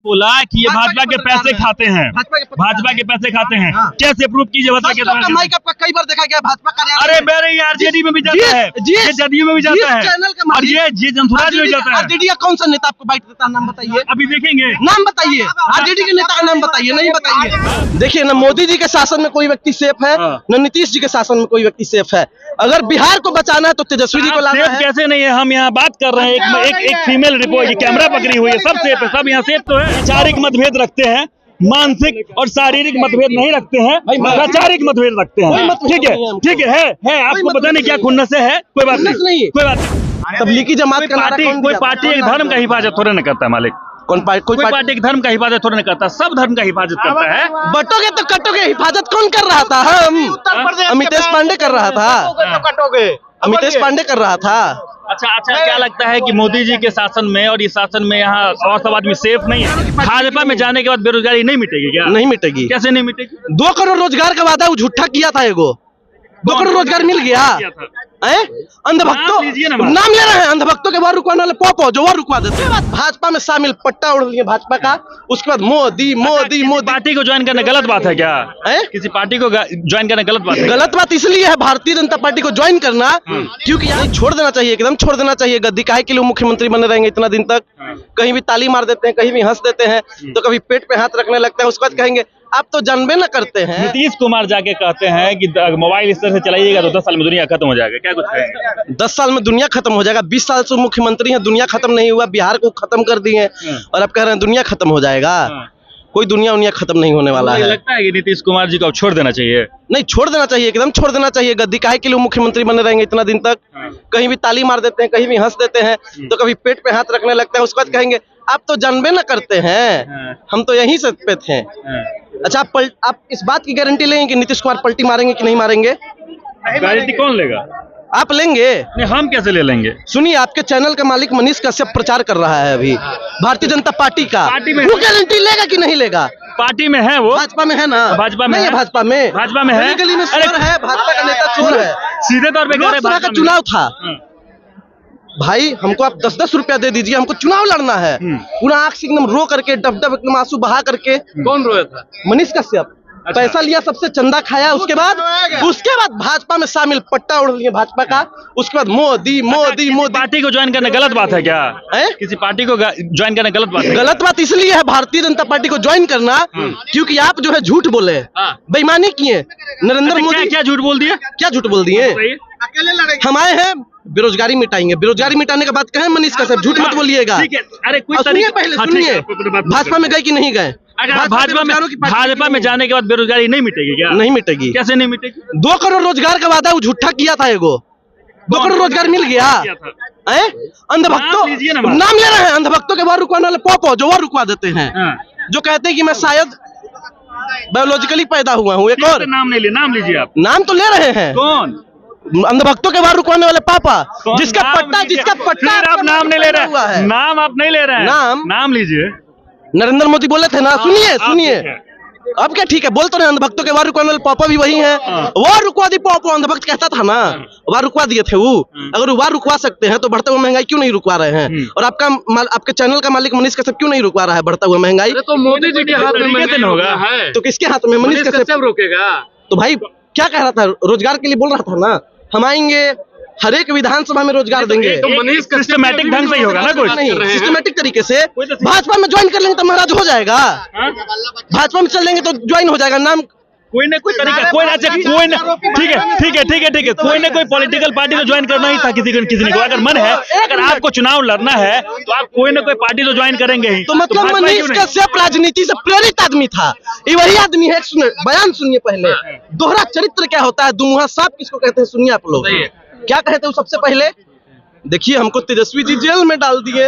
बोला कि ये भाजपा के पैसे खाते हैं, भाजपा के पैसे खाते हैं। कैसे प्रूफ कीजिए भाजपा के पैसे? माइक आपका कई बार देखा गया भाजपा कार्यालय। अरे मेरे ये आरजेडी में भी जाता है, ये जदयू में भी जाता है, और ये जनसुराज में जाता है। आरजेडी का कौन सा नेता आपको बाइट देता है, नाम बताइए। अभी देखेंगे, नाम बताइए, आरजेडी के नेता का नाम बताइए। नहीं बताइए। देखिए न मोदी जी के शासन में कोई व्यक्ति सेफ है, न नीतीश जी के शासन में कोई व्यक्ति सेफ है। अगर बिहार को बचाना है तो तेजस्वी जी को लाना है। कैसे नहीं है? हम यहाँ बात कर रहे हैं, एक फीमेल रिपोर्ट, कैमरा पकड़ी हुई है, सब सेफ है, सब यहाँ सेफ तो है। वैचारिक मतभेद रखते हैं, मानसिक और शारीरिक मतभेद नहीं रखते हैं, वैचारिक मतभेद रखते हैं। ठीक है, ठीक है। आपको पता नहीं क्या खुन्नस है, कोई बात नहीं, कोई बात नहीं। तबलीगी जमात का कोई पार्टी एक धर्म का हिफाजत थोड़ा न करता है मालिक। कोई पार्टी एक धर्म का हिफाजत थोड़ा नहीं करता, सब धर्म का हिफाजत करता है। बटोगे तो कटोगे, हिफाजत कौन कर रहा था? हम अमितेश पांडे कर रहा था, अमितेश पांडे कर रहा था। अच्छा, क्या लगता है कि मोदी जी के शासन में और इस शासन में यहाँ सब आदमी सेफ नहीं है? भाजपा में जाने के बाद बेरोजगारी नहीं मिटेगी क्या? नहीं मिटेगी। कैसे नहीं मिटेगी? 2 करोड़ रोजगार का वादा वो झूठा किया था। एगो 2 करोड़ रोजगार मिल गया। अंधभक्तों नाम ले रहे हैं, अंधभक्तों के बार रुकवाने वाले पोपो जो वो रुकवा देते हैं। भाजपा में शामिल पट्टा उड़ लिए भाजपा का, उसके बाद मोदी मोदी मोदी। पार्टी को ज्वाइन करना गलत बात है क्या? किसी पार्टी को ज्वाइन करना गलत बात है? गलत बात इसलिए है भारतीय जनता पार्टी को ज्वाइन करना, क्योंकि यहाँ छोड़ देना चाहिए, एकदम छोड़ देना चाहिए। गद्दी काहे के लिए मुख्यमंत्री बने रहेंगे इतना दिन तक? कहीं भी ताली मार देते हैं, कहीं भी हंस देते हैं, तो कभी पेट पे हाथ रखने लगते हैं, उसके बाद कहेंगे आप तो जानबे न करते हैं। नीतीश कुमार जाके कहते हैं कि मोबाइल इस तरह से चलाइएगा तो 10 साल में दुनिया खत्म हो जाएगा। क्या कुछ कहेंगे? 10 साल में दुनिया खत्म हो जाएगा? 20 साल से मुख्यमंत्री हैं, दुनिया खत्म नहीं हुआ, बिहार को खत्म कर दिए और अब कह रहे हैं दुनिया खत्म हो जाएगा। कोई दुनिया खत्म नहीं होने वाला है। लगता है कि नीतीश कुमार जी को अब छोड़ देना चाहिए? नहीं, छोड़ देना चाहिए, एकदम छोड़ देना चाहिए। गद्दी काहे के लिए मुख्यमंत्री बने रहेंगे इतना दिन तक? कहीं भी ताली मार देते हैं, कहीं भी हंस देते हैं, तो कभी पेट पे हाथ रखने लगते हैं, उसके बाद कहेंगे आप तो जानबे न करते हैं, हम तो यहीं से पे थे। अच्छा, आप इस बात की गारंटी लेंगे कि नीतीश कुमार पलटी मारेंगे कि नहीं मारेंगे? गारंटी कौन लेगा? आप लेंगे? नहीं, हम कैसे ले लेंगे? सुनिए, आपके चैनल का मालिक मनीष कश्यप प्रचार कर रहा है अभी भारतीय जनता पार्टी का। वो गारंटी लेगा कि नहीं लेगा? पार्टी में है वो, भाजपा में है ना? भाजपा में है, भाजपा में है। गली में चोर है, भाजपा का नेता चोर है। सीधे तौर पे लोकसभा का चुनाव था भाई, हमको आप 10-10 रुपया दे दीजिए, हमको चुनाव लड़ना है। पूरा आंख से एकदम रो करके, डब एकदम आंसू बहा करके। कौन रोया था? मनीष कश्यप। पैसा लिया, सबसे चंदा खाया, उसके बाद भाजपा में शामिल पट्टा उड़ लिए भाजपा का, उसके बाद मोदी मोदी मोदी। पार्टी को ज्वाइन करना गलत बात है क्या? किसी पार्टी को ज्वाइन करना गलत बात है? गलत बात इसलिए है भारतीय जनता पार्टी को ज्वाइन करना, क्योंकि आप जो है झूठ बोले, बेईमानी किए। नरेंद्र मोदी क्या झूठ बोल दिया? क्या झूठ बोल दिए? हम आए हैं बेरोजगारी मिटाएंगे, बेरोजगारी मिटाने के बाद कहें मनीष कश्यप झूठ मत बोलिएगा। अरे सुनिए, पहले सुनिए, भाजपा में गए कि नहीं गए? भाजपा में जाने के बाद बेरोजगारी नहीं मिटेगी क्या? नहीं मिटेगी। कैसे नहीं मिटेगी? 2 करोड़ रोजगार का वादा वो झूठा किया था। एगो 2 करोड़ रोजगार मिल गया। अंधभक्तों नाम ले रहे हैं, अंधभक्तों के बार रुकवाने वाले पोपो जो वो रुकवा देते हैं, जो कहते हैं कि मैं शायद बायोलॉजिकली पैदा हुआ हूँ। एक और नाम नहीं ले, नाम लीजिए आप। नाम तो ले रहे हैं। कौन? अंधभक्तों के बाहर रुकवाने वाले पापा, जिसका पट्टा आप नाम नहीं ले रहे हैं। नाम आप नहीं ले रहे हैं, नाम लीजिए। नरेंद्र मोदी बोले थे ना। सुनिए अब क्या ठीक है, बोल तो रहे अंधभक्तों के बाहर रुकवाने वाले पापा भी वही हैं। वो रुकवा दी पापा, अंधभक्त कहता था ना, वह रुकवा दिए थे वो। अगर वह रुकवा सकते हैं तो बढ़ते हुए महंगाई क्यों नहीं रुकवा रहे हैं? और आपके चैनल का मालिक मनीष कश्यप क्यों नहीं रुकवा रहा है बढ़ता हुआ महंगाई? तो मोदी जी के हाथ में होगा, तो किसके हाथ में? मनीष कश्यप रोकेगा। तो भाई क्या कह रहा था? रोजगार के लिए बोल रहा था ना, हम आएंगे हर एक विधानसभा में रोजगार देंगे। तो मनीष सिस्टमेटिक ढंग से ही होगा ना? कोई सिस्टमेटिक तरीके से भाजपा में ज्वाइन कर लेंगे तो महाराज हो जाएगा। भाजपा में चल लेंगे तो ज्वाइन हो जाएगा। नाम कोई ना कोई तरीका, कोई ना ठीक है, कोई ना कोई पॉलिटिकल पार्टी तो ज्वाइन करना ही था किसी को। अगर मन है, अगर आपको चुनाव लड़ना है तो आप कोई ना कोई पार्टी तो ज्वाइन करेंगे ही। तो मतलब मनीष कश्यप राजनीति से प्रेरित आदमी था, ये वही आदमी है। बयान सुनिए पहले, दोहरा चरित्र क्या होता है, दुमुहा सांप किसको कहते हैं, सुनिए आप लोग। क्या कहते हैं सबसे पहले? देखिए, हमको तेजस्वी जी जेल में डाल दिए,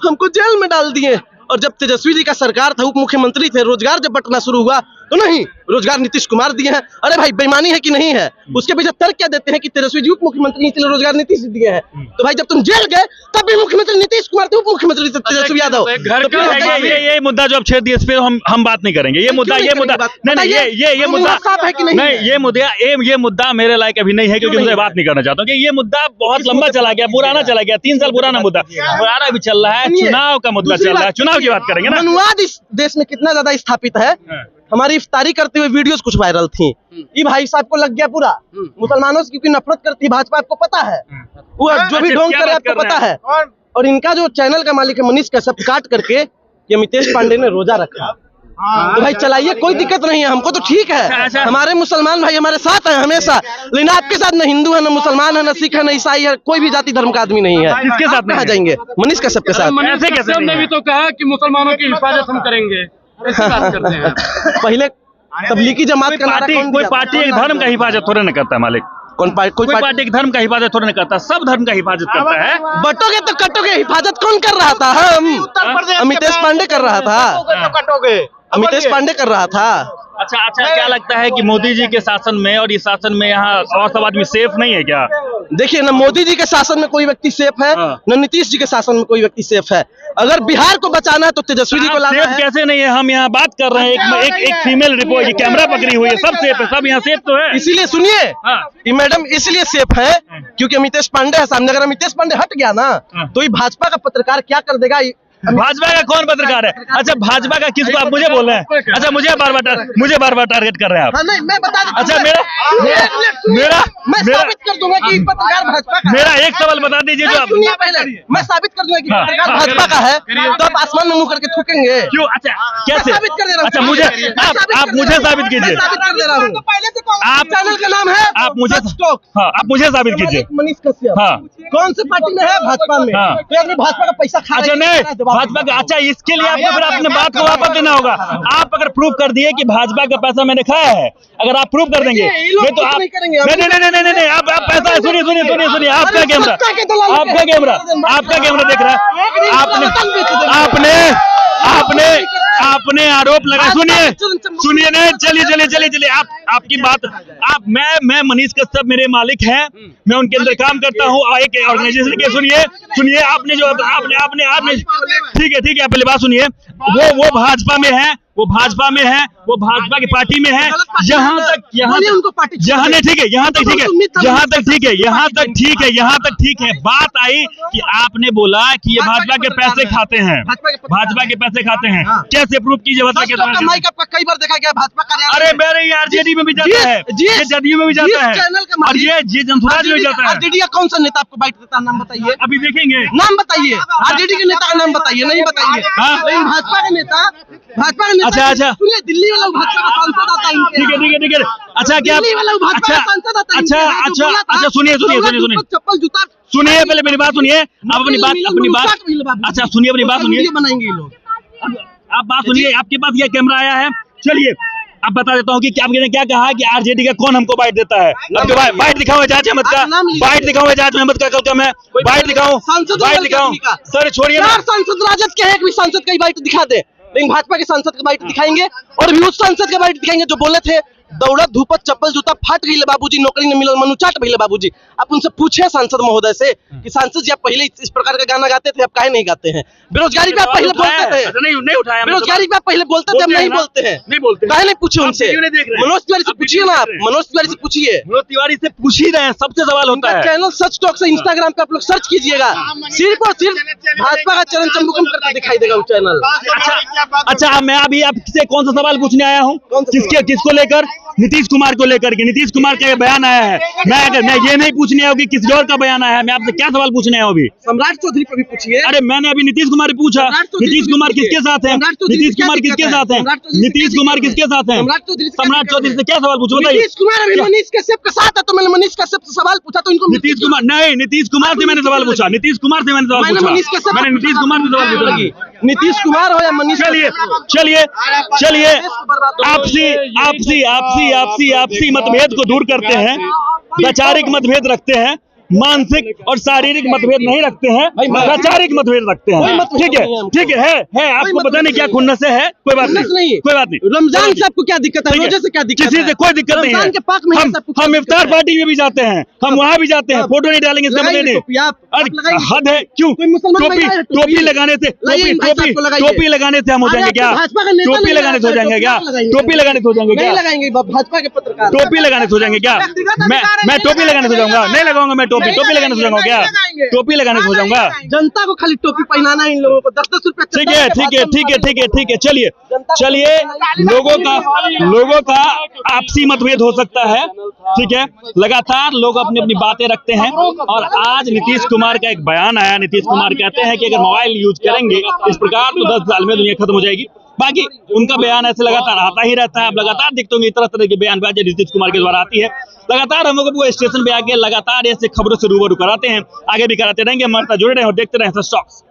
हमको जेल में डाल दिए। और जब तेजस्वी जी का सरकार था, उप मुख्यमंत्री थे, रोजगार जब बंटना शुरू हुआ तो नहीं, रोजगार नीतीश कुमार दिए हैं। अरे भाई बेईमानी है कि नहीं है? उसके पीछे तर्क क्या देते हैं कि तेजस्वी जी उप मुख्यमंत्री इसलिए रोजगार नीतीश दिए हैं। तो भाई जब तुम जेल गए तब भी मुख्यमंत्री नीतीश कुमार थे, उप मुख्यमंत्री तेजस्वी यादव। ये मुद्दा जो अब छेड़ दिया इस पे हम बात नहीं करेंगे। ये मुद्दा नहीं, ये मुद्दा साफ है कि नहीं? नहीं, ये मुद्दा मेरे लायक अभी नहीं है, क्योंकि मुझे बात नहीं करना चाहता हूँ कि ये मुद्दा बहुत लंबा चला गया, पुराना चला गया, 3 साल पुराना मुद्दा पुराना भी चल रहा है। चुनाव का मुद्दा चल रहा है, चुनाव की बात करेंगे ना। मनुवाद इस देश में कितना ज्यादा स्थापित है। हमारी इफ्तारी करते हुए वीडियोस कुछ वायरल थी। ये भाई साहब को लग गया पूरा, मुसलमानों से क्योंकि नफरत करती है भाजपा, आपको पता है, वो जो भी ढोंग करे आपको पता है। और इनका जो चैनल का मालिक है मनीष कश्यप, काट करके ये अमितेश पांडे ने रोजा रखा। तो भाई चलाइए, कोई दिक्कत नहीं है, हमको तो ठीक है। हमारे मुसलमान भाई हमारे साथ है हमेशा, लेकिन आपके साथ न हिंदू है, न मुसलमान है, न सिख है, न ईसाई है, कोई भी जाति धर्म का आदमी नहीं है। किसके साथ कहाँ जाएंगे? मनीष कश्यप के साथ। मनीष कश्यप ने भी तो कहा कि मुसलमानों की हिफाजत हम करेंगे, ऐसी बात करते हैं। पहले तबलीगी जमात का नारा कोई पार्टी एक धर्म का हिफाजत थोड़ा न करता है मालिक। कोई पार्टी एक धर्म का हिफाजत थोड़ा न करता, सब धर्म का हिफाजत करता है। बटोगे तो कटोगे, हिफाजत कौन कर रहा था? हम अमितेश पांडे कर रहा था, कटोगे अमितेश पांडे कर रहा था। अच्छा, क्या लगता है कि मोदी जी के शासन में और इस शासन में यहाँ और सब आदमी सेफ नहीं है क्या? देखिए, न मोदी जी के शासन में कोई व्यक्ति सेफ है, न नीतीश जी के शासन में कोई व्यक्ति सेफ है। अगर बिहार को बचाना है तो तेजस्वी जी को लाना है। कैसे नहीं है? हम यहाँ बात कर रहे हैं, एक फीमेल रिपोर्ट, कैमरा पकड़ी हुई है, सब सेफ है, सब यहाँ सेफ तो है। इसीलिए सुनिए, ये मैडम इसलिए सेफ है क्योंकि अमितेश पांडे है सामने। अगर अमितेश पांडे हट गया ना तो ये भाजपा का पत्रकार क्या कर देगा? भाजपा का कौन पत्रकार है? अच्छा, भाजपा का किसको आप मुझे बोल रहे हैं? अच्छा, मुझे बार बार टारगेट कर रहे हैं आप। नहीं, मैं बता देता हूं। अच्छा, मैं साबित कर दूंगा कि पत्रकार भाजपा का। मेरा एक सवाल बता दीजिए जो आप। सुनिए पहले, मैं साबित कर दूंगा कि पत्रकार भाजपा का है, तो आप आसमान में मुंह करके थूकेंगे क्यों? अच्छा, कैसे? साबित कर दे रहा हूं। अच्छा, आप मुझे साबित कीजिए। साबित कर दे रहा हूँ। पहले से आप चैनल का नाम है, आप मुझे साबित कीजिए। मनीष कश्यप हाँ। कौन से पार्टी में है? भाजपा में। हाँ। तो अगर भाजपा का पैसा खा अच्छा, नहीं भाजपा का। अच्छा, इसके लिए आपको फिर अपने बात को वापस देना होगा। आप अगर प्रूव कर दिए कि भाजपा का पैसा मैंने खाया है, अगर आप प्रूव कर देंगे तो आप नहीं, आप पैसा सुनिए, आपका कैमरा देख रहा है। आपने आरोप लगा। सुनिए नहीं, चलिए आपकी बात। मैं मनीष कश्यप मेरे मालिक हैं, मैं उनके अंदर काम करता हूँ एक ऑर्गेनाइजेशन के। सुनिए आपने जो आपने ठीक है, पहले बात सुनिए। वो भाजपा में है, वो भाजपा की पार्टी में है। यहाँ तक ठीक है। बात आई कि आपने बोला कि ये भाजपा के पैसे खाते हैं, कैसे प्रूफ कीजिए? माइक आपका कई बार देखा गया भाजपा कार्यालय। अरे मेरे आरजेडी में भी जाता है, ये जदयू में भी जाता है, और ये जनसुराज में भी जाता है। आरजेडी का कौन सा नेता आपको बाइट देता है? नाम बताइए। अभी देखेंगे, नाम बताइए, आरजेडी के नेता का नाम बताइए। नहीं बताइए। लेकिन भाजपा का नेता अच्छा सुनिए, दिल्ली वाला भाजपा का सांसद आता है। ठीक है। अच्छा, क्या? अच्छा, सुनिए चप्पल जूता सुनिए, पहले मेरी बात सुनिए। आप अपनी बात। अच्छा, सुनिए, अपनी बात सुनिए। बनाएंगे लोग। आप बात सुनिए, आपके पास ये कैमरा आया है। चलिए, अब बता देता हूँ कि आपने क्या कहा कि आरजेडी का कौन हमको बाइट देता है। बाइट दिखाओ एजाज अहमद का, बाइट दिखाओ एजाज अहमद का। कल का मैं बाइट दिखाऊं, सर छोड़िए। सांसद राजद के एक भी सांसद का बाइट दिखा दे, लेकिन भाजपा के सांसद का बाइट दिखाएंगे, और भी उस सांसद का बाइट दिखाएंगे जो बोले थे दौड़त धूपत चप्पल जूता फाट गई बाबूजी, नौकरी न मिलल मनु चाट भइले बाबूजी। आप उनसे पूछे सांसद महोदय से कि सांसद जी आप पहले इस प्रकार का गाना गाते थे, अब काहे नहीं गाते हैं? बेरोजगारी पे आप पहले बोलते थे, नहीं उठाया। बेरोजगारी पे आप पहले बोलते थे, अब नहीं बोलते हैं। काहे नहीं पूछे उनसे? मनोज तिवारी से पूछिए ना, आप मनोज तिवारी से पूछिए। मनोज तिवारी से पूछ ही रहे हैं, सबसे सवाल होता है। चैनल सच टॉक से इंस्टाग्राम पे आप लोग सर्च कीजिएगा, सिर्फ और सिर्फ भाजपा का चरण चंबुकम करता दिखाई देगा वो चैनल। अच्छा, मैं अभी आपसे कौन सा सवाल पूछने आया हूँ? किसको लेकर? नीतीश कुमार को लेकर के। नीतीश कुमार का बयान आया है। मैं ये नहीं पूछने आया कि किसी और का बयान आया है। मैं आपसे क्या सवाल पूछने आया हूँ अभी? सम्राट चौधरी को भी पूछिए। अरे मैंने अभी नीतीश कुमार पूछा। नीतीश कुमार किसके साथ है? नीतीश कुमार किसके साथ है? नीतीश कुमार किसके साथ है? सम्राट चौधरी से क्या सवाल पूछो? बताइए। नीतीश कुमार अभी मनीष कश्यप के साथ है, तो मैंने मनीष कश्यप से सवाल पूछा, तो इनको नीतीश कुमार नहीं, नीतीश कुमार से मैंने सवाल पूछा। मैंने नीतीश कुमार से सवाल पूछा। मैंने नीतीश कुमार से सवाल पूछा। नीतीश कुमार हो या मनीष? चलिए आपसी मतभेद को दूर करते हैं, वैचारिक मतभेद रखते हैं। मानसिक और शारीरिक मतभेद नहीं रखते हैं, वैचारिक मतभेद रखते हैं। ठीक है आपको पता नहीं क्या खुन्नस है, कोई बात नहीं, कोई बात नहीं। रमजान से आपको क्या दिक्कत है? रोजे से क्या दिक्कत है? किसी से कोई दिक्कत नहीं है। हम इफ्तार पार्टी में भी जाते हैं, हम वहाँ भी जाते हैं, फोटो नहीं डालेंगे इसका मतलब नहीं। हद है, क्यों? टोपी लगाने से टोपी लगाने से हम हो जाएंगे क्या? टोपी लगाने से हो जाएंगे क्या? टोपी लगाने से हो जाएंगे क्या? लगाएंगे भाजपा के पत्रकार टोपी लगाने से हो जाएंगे क्या? मैं टोपी लगाने से हो जाऊंगा? नहीं लगाऊंगा मैं टोपी लगाने से हो जाऊंगा क्या? टोपी लगाने से हो जाऊंगा? जनता को खाली टोपी पहनाना है इन लोगों को, 10-10 रुपए। ठीक है चलिए लोगों का आपसी मतभेद हो सकता है, ठीक है। लगातार लोग अपनी अपनी बातें रखते हैं और आज नीतीश कुमार का एक बयान आया। नीतीश कुमार कहते हैं कि अगर मोबाइल यूज करेंगे इस प्रकार तो 10 साल में दुनिया खत्म हो जाएगी। बाकी उनका बयान ऐसे लगातार आता ही रहता है। आप लगातार देखते होंगे तरह की बयानबाजी नीतीश कुमार के द्वारा आती है। लगातार हम लोग को स्टेशन पे आके लगातार ऐसे खबरों से रूबरू कराते हैं, आगे भी कराते रहेंगे। हमारे साथ जुड़े रहे और देखते रहे स्टॉक्स।